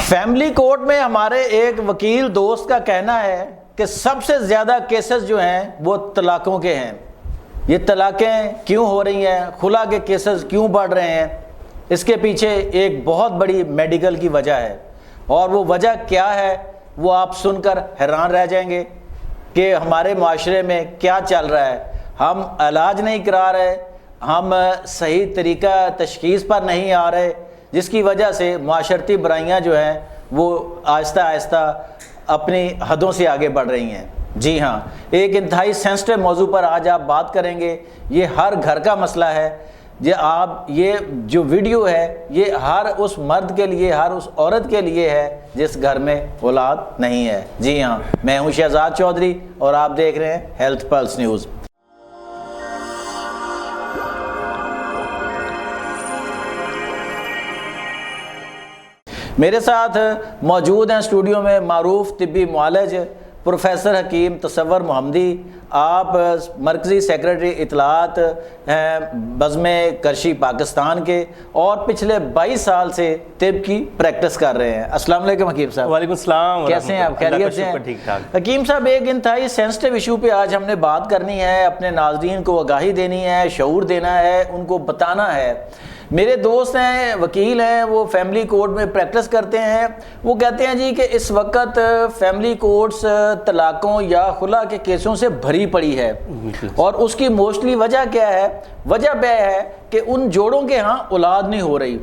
Family court میں ہمارے ایک وکیل دوست کا کہنا ہے کہ سب سے زیادہ کیسز جو ہیں وہ طلاقوں کے ہیں. یہ طلاقیں کیوں ہو رہی ہیں, خلا کے کیسز کیوں بڑھ رہے ہیں, اس کے پیچھے ایک بہت بڑی میڈیکل کی وجہ ہے. اور وہ وجہ کیا ہے وہ آپ سن کر حیران رہ جائیں گے کہ ہمارے معاشرے میں کیا چل رہا ہے. ہم علاج نہیں کرا رہے, ہم صحیح طریقہ تشخیص پر نہیں آ رہے, جس کی وجہ سے معاشرتی برائیاں جو ہیں وہ آہستہ آہستہ اپنی حدوں سے آگے بڑھ رہی ہیں. جی ہاں, ایک انتہائی سینسٹیو موضوع پر آج آپ بات کریں گے. یہ ہر گھر کا مسئلہ ہے. یہ جو ویڈیو ہے یہ ہر اس مرد کے لیے, ہر اس عورت کے لیے ہے جس گھر میں اولاد نہیں ہے. جی ہاں, میں ہوں شہزاد چودھری اور آپ دیکھ رہے ہیں ہیلتھ پلس نیوز. میرے ساتھ موجود ہیں اسٹوڈیو میں معروف طبی معالج پروفیسر حکیم تصور محمدی. آپ مرکزی سیکرٹری اطلاعات ہیں بزم کرشی پاکستان کے اور پچھلے 22 سال سے طب کی پریکٹس کر رہے ہیں. السلام علیکم حکیم صاحب. وعلیکم السلام. کیسے ہیں آپ؟ خیریت سے ہیں؟ ٹھیک ٹھاک. حکیم صاحب, ایک انتہائی سینسٹیو ایشو پہ آج ہم نے بات کرنی ہے. اپنے ناظرین کو آگاہی دینی ہے, شعور دینا ہے, ان کو بتانا ہے. میرے دوست ہیں, وکیل ہیں, وہ فیملی کورٹ میں پریکٹس کرتے ہیں. وہ کہتے ہیں جی کہ اس وقت فیملی کورٹس طلاقوں یا خلا کے کیسوں سے بھری پڑی ہے, اور اس کی موسٹلی وجہ کیا ہے؟ وجہ یہ ہے کہ ان جوڑوں کے ہاں اولاد نہیں ہو رہی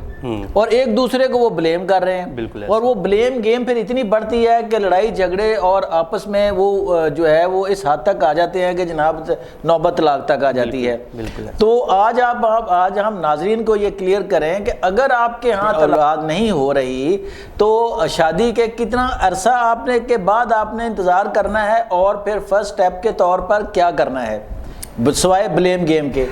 اور ایک دوسرے کو وہ بلیم کر رہے ہیں. اور وہ بلیم گیم پھر اتنی بڑھتی ہے کہ لڑائی جھگڑے اور آپس میں وہ جو ہے وہ اس حد تک آ جاتے ہیں کہ جناب نوبت طلاق تک آ جاتی ہے. تو آج ہم ناظرین کو یہ کلیئر کریں کہ اگر آپ کے ہاں اولاد نہیں ہو رہی تو شادی کے کتنا عرصہ آپ نے کے بعد آپ نے انتظار کرنا ہے, اور پھر فرسٹ سٹیپ کے طور پر کیا کرنا ہے سوائے بلیم گیم کے.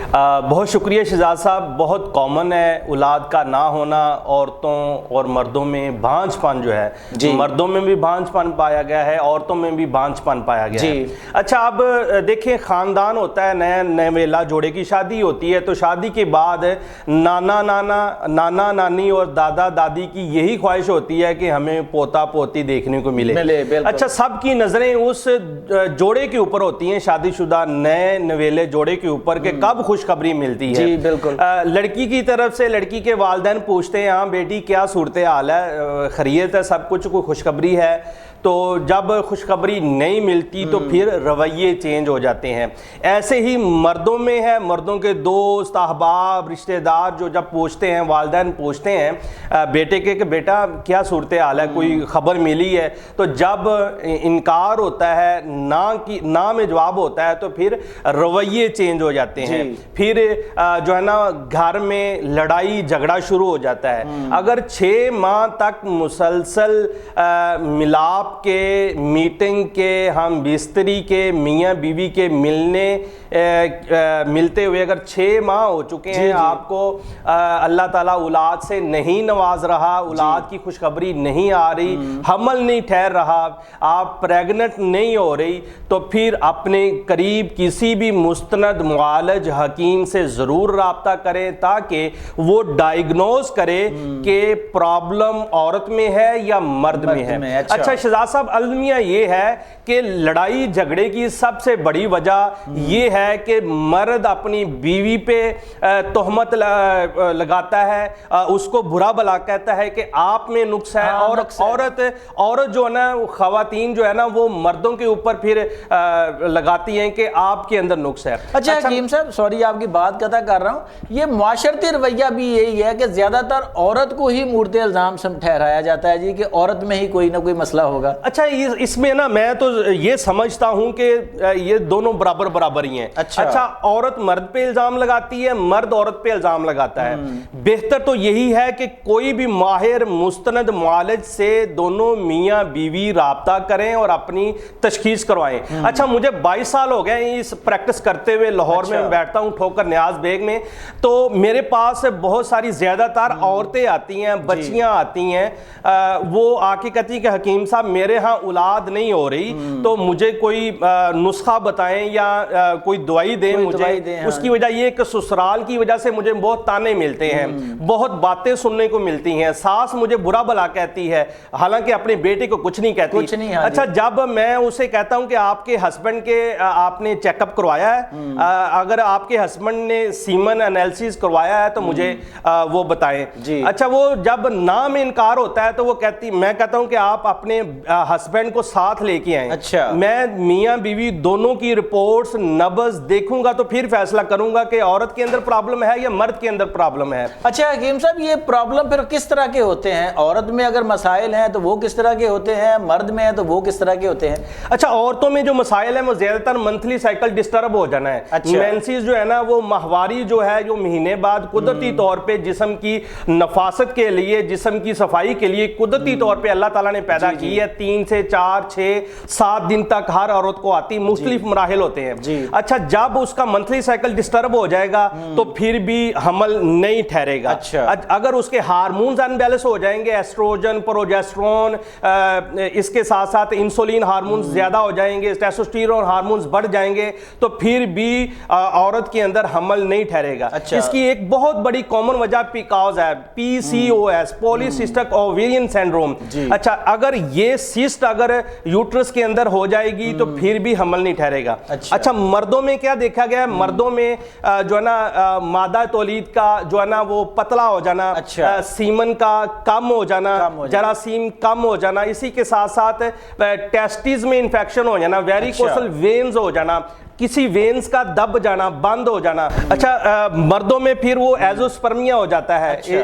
بہت شکریہ شہزاد صاحب. بہت کامن ہے اولاد کا نہ ہونا. عورتوں اور مردوں میں بھانج پن جو ہے, مردوں میں بھی بھانج پن پایا گیا ہے, عورتوں میں بھی بھانج پن پایا گیا ہے. اچھا, اب دیکھیں, خاندان ہوتا ہے, نیا نویلا جوڑے کی شادی ہوتی ہے, تو شادی کے بعد نانا نانی اور دادا دادی کی یہی خواہش ہوتی ہے کہ ہمیں پوتا پوتی دیکھنے کو ملے. اچھا, سب کی نظریں اس جوڑے کے اوپر ہوتی ہیں, شادی شدہ نئے نویلے جوڑے کے اوپر کہ کب خوشخبری ملتی ہے. جی بالکل. لڑکی کی طرف سے لڑکی کے والدین پوچھتے ہیں, ہاں بیٹی کیا صورتحال ہے, خیریت ہے, سب کچھ, کوئی خوشخبری ہے؟ تو جب خوشخبری نہیں ملتی تو پھر رویے چینج ہو جاتے ہیں. ایسے ہی مردوں میں ہے, مردوں کے دوست احباب رشتہ دار جو جب پوچھتے ہیں, والدین پوچھتے ہیں بیٹے کے کہ بیٹا کیا صورتحال ہے, کوئی خبر ملی ہے؟ تو جب انکار ہوتا ہے, نہ میں جواب ہوتا ہے, تو پھر رویے چینج ہو جاتے ہیں. پھر جو ہے نا گھر میں لڑائی جھگڑا شروع ہو جاتا ہے. اگر 6 ماہ تک مسلسل ملاپ کے, میٹنگ کے, ہم بستری کے, میاں بیوی کے ملتے ہوئے اگر 6 ماہ ہو چکے ہیں, آپ کو اللہ تعالیٰ اولاد سے نہیں نواز رہا, اولاد کی خوشخبری نہیں آ رہی, حمل نہیں ٹھہر رہا, آپ پریگننٹ نہیں ہو رہی, تو پھر اپنے قریب کسی بھی مستند معالج حکیم سے ضرور رابطہ کریں تاکہ وہ ڈائیگنوز کرے کہ پرابلم عورت میں ہے یا مرد میں ہے. اچھا شہزاد صاحب, المیہ یہ ہے کہ لڑائی جھگڑے کی سب سے بڑی وجہ یہ ہے کہ مرد اپنی بیوی پہ تہمت لگاتا ہے, اس کو برا بلا کہتا ہے کہ آپ میں نقص ہے, اور عورت جو ہے نا, خواتین جو ہے نا, وہ مردوں کے اوپر پھر لگاتی ہیں کہ آپ کے اندر نقص ہے. اچھا حکیم صاحب, سوری آپ کی بات قطع کر رہا ہوں, یہ معاشرتی رویہ بھی یہی ہے کہ زیادہ تر عورت کو ہی مورد الزام ٹھہرایا جاتا ہے جی کہ عورت میں ہی کوئی نہ کوئی مسئلہ ہوگا. اچھا, اس میں نا میں تو یہ سمجھتا ہوں کہ یہ دونوں برابر ہی ہیں. اچھا, عورت مرد پہ الزام لگاتی ہے, مرد عورت پہ الزام لگاتا ہے. بہتر تو یہی ہے کہ کوئی بھی ماہر مستند معالج سے دونوں میاں بیوی رابطہ کریں اور اپنی تشخیص کروائیں. اچھا, مجھے 22 سال ہو گئے اس پریکٹس کرتے ہوئے لاہور میں بیٹھتا ہوں ٹھوکر نیاز بیگ میں, تو میرے پاس بہت ساری زیادہ تر عورتیں آتی ہیں, بچیاں آتی ہیں, وہ آ کے کہتی ہیں کہ حکیم صاحب میرے ہاں اولاد نہیں ہو رہی, تو مجھے کوئی نسخہ بتائیں یا کوئی دوائی دیں مجھے. اس کی وجہ یہ کہ سسرال کی وجہ سے مجھے بہت تانے ملتے ہیں, بہت باتیں سننے کو ملتی ہیں, ساس مجھے برا بھلا کہتی ہے حالانکہ اپنے بیٹے کو کچھ نہیں کہتی. اچھا جب میں اسے کہتا ہوں کہ آپ کے ہسبینڈ کے آپ نے چیک اپ کروایا ہے, اگر آپ کے ہسبینڈ نے سیمن انالیسس کروایا ہے تو مجھے وہ بتائیں. اچھا وہ جب نام انکار ہوتا ہے تو وہ کہتی, میں کہتا ہوں کہ آپ اپنے ہسبینڈ کو ساتھ لے کے آئیں, میں میاں بیوی دونوں کی رپورٹس نبض دیکھوں گا تو پھر فیصلہ کروں گا کہ عورت کے اندر پرابلم ہے یا مرد کے اندر پرابلم ہے. اچھا حکیم صاحب یہ پرابلم پھر کس طرح کے ہوتے ہیں؟ عورت میں اگر مسائل ہیں تو وہ کس طرح کے ہوتے ہیں, مرد میں ہیں تو وہ کس طرح کے ہوتے ہیں؟ اچھا عورتوں میں جو مسائل ہیں وہ زیادہ تر منتھلی سائیکل ڈسٹرب ہو جانا ہے. مینسز جو ہے نا وہ ماہواری جو ہے جو مہینے بعد قدرتی طور پہ جسم کی نفاست کے لیے, جسم کی صفائی کے لیے قدرتی طور پہ اللہ تعالیٰ نے پیدا کی ہے, 3 سے 4 6 7 دن تک ہر عورت کو آتی, مختلف مراحل ہوتے ہیں. اچھا جب اس کا منتھلی سائیکل ڈسٹرب ہو جائے گا تو پھر بھی حمل نہیں ٹھہرے گا. اگر اس کے ہارمونز ان بیلنس ہو جائیں گے, ایسٹروجن, پروجیسٹرون, اس کے ساتھ ساتھ انسولین ہارمونز زیادہ ہو جائیں گے, ٹیسٹوسٹیرون ہارمونز بڑھ جائیں گے, تو پھر بھی عورت کے اندر حمل نہیں ٹھہرے گا. اس کی ایک بہت بڑی کامن وجہ پیکاز ہے, PCOS, پولیسسٹک اوویرین سنڈروم. اچھا اگر یہ سسٹ اگر یوٹرس کے اندر ہو جائے گی تو پھر بھی حمل نہیں ٹھہرے گا. اچھا مردوں میں کیا دیکھا گیا ہے, مردوں میں جو ہے نا مادہ تولید کا جو ہے نا وہ پتلا ہو جانا, سیمن کا کم ہو جانا, جراثیم کم ہو جانا, اسی کے ساتھ ساتھ ٹیسٹیز میں انفیکشن ہو جانا, ویریکوسل وینز ہو جانا, کسی وینز کا دب جانا, بند ہو جانا. اچھا مردوں میں پھر وہ ایزوسپرمیا ہو جاتا ہے,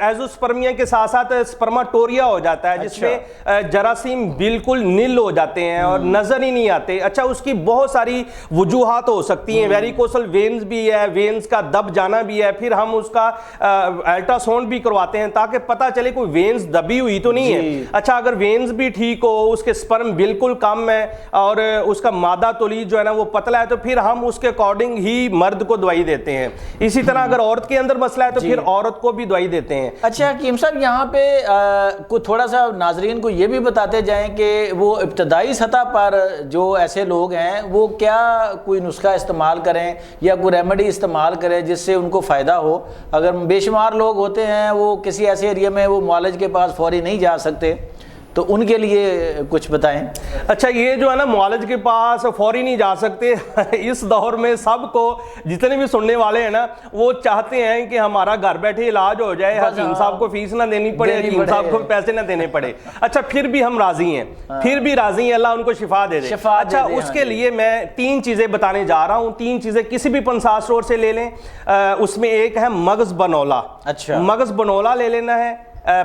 ایزوسپرمیا کے ساتھ ساتھ سپرماٹوریا ہو جاتا ہے جس میں جراثیم بالکل نل ہو جاتے ہیں اور نظر ہی نہیں آتے. اچھا اس کی بہت ساری وجوہات ہو سکتی ہیں, ویریکوسل وینز بھی ہے, وینز کا دب جانا بھی ہے, پھر ہم اس کا الٹرا ساؤنڈ بھی کرواتے ہیں تاکہ پتہ چلے کوئی وینز دبی ہوئی تو نہیں ہے. اچھا اگر وینز بھی ٹھیک ہو, اس کے سپرم بالکل کم ہے اور اس کا مادہ تولید جو ہے نا وہ پتلا ہے, تو پھر ہم اس کے اکارڈنگ ہی مرد کو دوائی دیتے ہیں. اسی طرح اگر عورت کے اندر مسئلہ ہے تو پھر عورت کو بھی دوائی دیتے ہیں. اچھا حکیم صاحب یہاں پہ تھوڑا سا ناظرین کو یہ بھی بتاتے جائیں کہ وہ ابتدائی سطح پر جو ایسے لوگ ہیں وہ کیا کوئی نسخہ استعمال کریں یا کوئی ریمیڈی استعمال کریں جس سے ان کو فائدہ ہو. اگر بے شمار لوگ ہوتے ہیں وہ کسی ایسے ایریا میں وہ معالج کے پاس فوری نہیں جا سکتے, تو ان کے لیے کچھ بتائیں. اچھا یہ جو ہے نا معالج کے پاس فوری نہیں جا سکتے, اس دور میں سب کو جتنے بھی سننے والے ہیں نا وہ چاہتے ہیں کہ ہمارا گھر بیٹھے علاج ہو جائے, حکیم صاحب کو فیس نہ دینی پڑے, حکیم صاحب کو پیسے نہ دینے پڑے. اچھا پھر بھی ہم راضی ہیں, پھر بھی راضی ہیں, اللہ ان کو شفا دے دے. اچھا اس کے لیے میں 3 چیزیں بتانے جا رہا ہوں. 3 چیزیں کسی بھی پنسا اسٹور سے لے لیں. اس میں ایک ہے مغز بنولا. مغز بنولا لے لینا ہے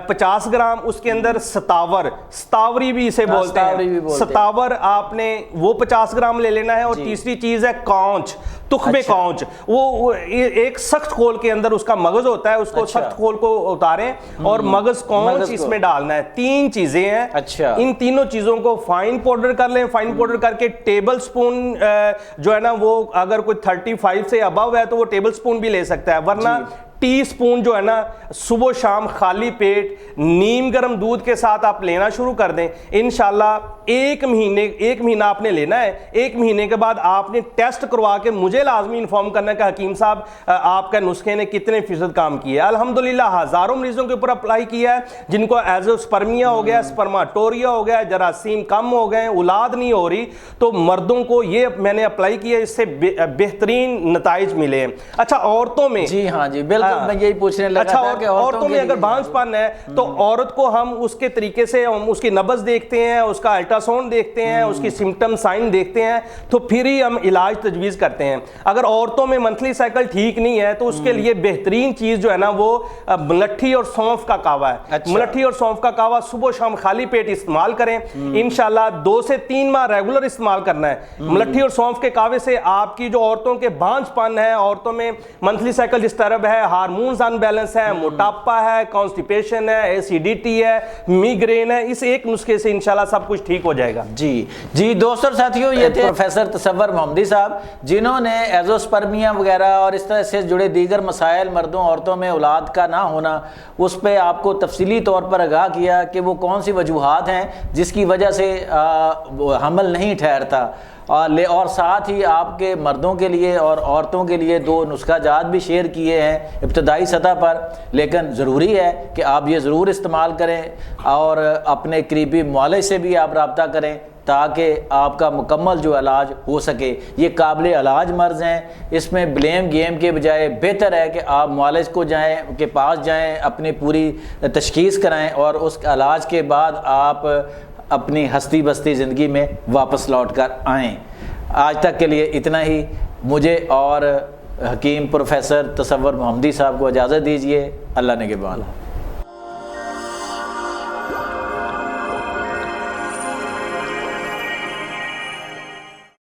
50 گرام. اس کے اندر ستاوری بھی اسے بولتے ہیں, ستاور آپ نے وہ 50 گرام لے لینا ہے. اور تیسری چیز ہے کونچ, تخم کونچ. وہ ایک سخت کھول کے اندر اس کا مغز ہوتا ہے, اس کو سخت کھول کو اتاریں اور مغز کونچ اس میں ڈالنا ہے. 3 چیزیں ہیں. ان تینوں چیزوں کو فائن پاؤڈر کر لیں. فائن پاؤڈر کر کے ٹیبل سپون جو ہے نا وہ اگر کوئی 35 سے ابو ہے تو وہ ٹیبل سپون بھی لے سکتا ہے, ورنہ ٹی سپون جو ہے نا صبح شام خالی پیٹ نیم گرم دودھ کے ساتھ آپ لینا شروع کر دیں. انشاءاللہ ایک مہینہ آپ نے لینا ہے. 1 مہینے کے بعد آپ نے ٹیسٹ کروا کے مجھے لازمی انفارم کرنا ہے کہ حکیم صاحب آپ کا نسخے نے کتنے فیصد کام کیا ہے. الحمدللہ ہزاروں مریضوں کے اوپر اپلائی کیا ہے جن کو ایزوسپرمیا ہو گیا, سپرماٹوریا ہو گیا, جراثیم کم ہو گئے, اولاد نہیں ہو رہی, تو مردوں کو یہ میں نے اپلائی کیا, اس سے بہترین نتائج ملے ہیں. اچھا عورتوں میں جی ہاں جی بالکل میں یہی پوچھنے لگا تھا کہ عورتوں میں اگر بانجھ پن ہے تو عورت کو ہم اس کے طریقے سے اس کی نبض دیکھتے ہیں, اس کا الٹرا ساؤنڈ دیکھتے ہیں, اس کی سمٹم سائن دیکھتے ہیں, تو پھر ہی ہم علاج تجویز کرتے ہیں. اگر عورتوں میں منتھلی سائیکل ٹھیک نہیں ہے تو اس کے لیے بہترین چیز جو ہے نا وہ ملٹھی اور سونف کا کہوا ہے. ملٹھی اور سونف کا کہوا صبح شام خالی پیٹ استعمال کریں. انشاءاللہ 2 سے 3 ماہ ریگولر استعمال کرنا ہے. ملٹھی اور سونف کے کہوے سے آپ کی جو عورتوں کے بانجھ پن ہے, عورتوں میں منتھلی سائیکل ڈسٹرب ہے, ہارمونز ان بیلنس ہے، موٹاپا ہے، کانسٹیپیشن ہے، ایسیڈیٹی ہے، میگرین ہے، اس ایک نسخے سے انشاءاللہ سب کچھ ٹھیک ہو جائے گا۔ جی دوستوں اور ساتھیوں، یہ تھے پروفیسر تصور محمدی صاحب، جنہوں نے ایزوسپرمیا وغیرہ اور اس طرح سے جڑے دیگر مسائل، مردوں عورتوں میں اولاد کا نہ ہونا، اس پہ آپ کو تفصیلی طور پر آگاہ کیا کہ وہ کون سی وجوہات ہیں جس کی وجہ سے حمل نہیں ٹھہرتا، اور ساتھ ہی آپ کے مردوں کے لیے اور عورتوں کے لیے 2 نسخہ جات بھی شیئر کیے ہیں ابتدائی سطح پر، لیکن ضروری ہے کہ آپ یہ ضرور استعمال کریں اور اپنے قریبی معالج سے بھی آپ رابطہ کریں تاکہ آپ کا مکمل جو علاج ہو سکے۔ یہ قابل علاج مرض ہیں، اس میں بلیم گیم کے بجائے بہتر ہے کہ آپ معالج کو کے پاس جائیں، اپنی پوری تشخیص کرائیں اور اس علاج کے بعد آپ اپنی ہستی بستی زندگی میں واپس لوٹ کر آئیں۔ آج تک کے لیے اتنا ہی، مجھے اور حکیم پروفیسر تصور محمدی صاحب کو اجازت دیجیے۔ اللہ نگہبان۔